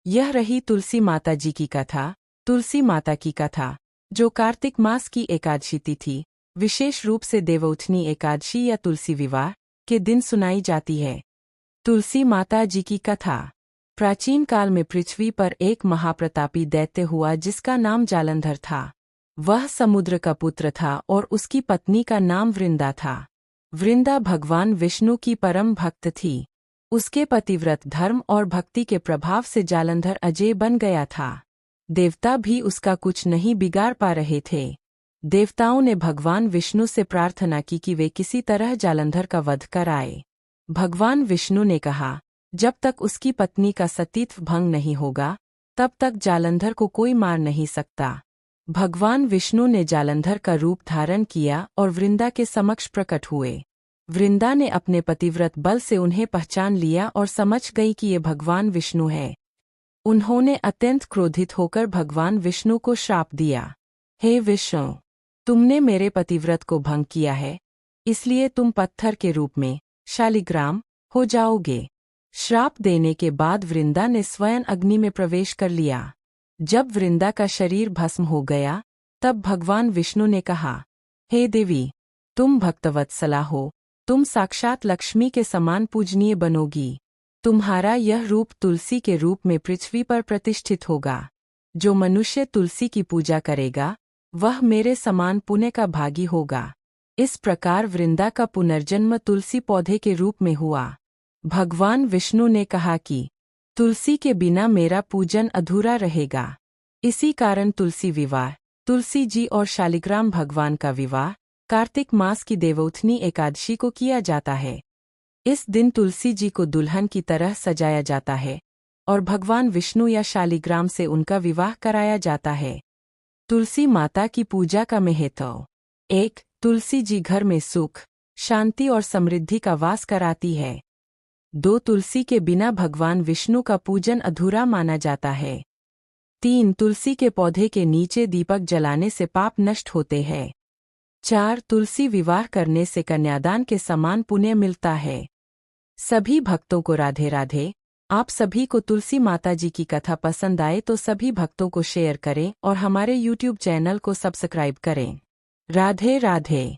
यह रही तुलसी माता जी की कथा। तुलसी माता की कथा, जो कार्तिक मास की एकादशी तिथि, विशेष रूप से देवउठनी एकादशी या तुलसी विवाह के दिन सुनाई जाती है। तुलसी माता जी की कथा। प्राचीन काल में पृथ्वी पर एक महाप्रतापी दैत्य हुआ जिसका नाम जालंधर था। वह समुद्र का पुत्र था और उसकी पत्नी का नाम वृंदा था। वृंदा भगवान विष्णु की परम भक्त थी। उसके पतिव्रत धर्म और भक्ति के प्रभाव से जालंधर अजेय बन गया था। देवता भी उसका कुछ नहीं बिगाड़ पा रहे थे। देवताओं ने भगवान विष्णु से प्रार्थना की कि वे किसी तरह जालंधर का वध कराए। भगवान विष्णु ने कहा, जब तक उसकी पत्नी का सतीत्व भंग नहीं होगा, तब तक जालंधर को कोई मार नहीं सकता। भगवान विष्णु ने जालंधर का रूप धारण किया और वृंदा के समक्ष प्रकट हुए। वृंदा ने अपने पतिव्रत बल से उन्हें पहचान लिया और समझ गई कि ये भगवान विष्णु है। उन्होंने अत्यंत क्रोधित होकर भगवान विष्णु को श्राप दिया, हे विष्णु, तुमने मेरे पतिव्रत को भंग किया है, इसलिए तुम पत्थर के रूप में शालिग्राम हो जाओगे। श्राप देने के बाद वृंदा ने स्वयं अग्नि में प्रवेश कर लिया। जब वृंदा का शरीर भस्म हो गया, तब भगवान विष्णु ने कहा, हे देवी, तुम भक्तवत्सला हो, तुम साक्षात लक्ष्मी के समान पूजनीय बनोगी। तुम्हारा यह रूप तुलसी के रूप में पृथ्वी पर प्रतिष्ठित होगा। जो मनुष्य तुलसी की पूजा करेगा, वह मेरे समान पुण्य का भागी होगा। इस प्रकार वृंदा का पुनर्जन्म तुलसी पौधे के रूप में हुआ। भगवान विष्णु ने कहा कि तुलसी के बिना मेरा पूजन अधूरा रहेगा। इसी कारण तुलसी विवाह, तुलसी जी और शालिग्राम भगवान का विवाह कार्तिक मास की देवउठनी एकादशी को किया जाता है। इस दिन तुलसी जी को दुल्हन की तरह सजाया जाता है और भगवान विष्णु या शालिग्राम से उनका विवाह कराया जाता है। तुलसी माता की पूजा का महत्व। 1. तुलसी जी घर में सुख, शांति और समृद्धि का वास कराती है। 2. तुलसी के बिना भगवान विष्णु का पूजन अधूरा माना जाता है। 3. तुलसी के पौधे के नीचे दीपक जलाने से पाप नष्ट होते हैं। 4. तुलसी विवाह करने से कन्यादान के समान पुण्य मिलता है। सभी भक्तों को राधे राधे। आप सभी को तुलसी माता जी की कथा पसंद आए तो सभी भक्तों को शेयर करें और हमारे YouTube चैनल को सब्सक्राइब करें। राधे राधे।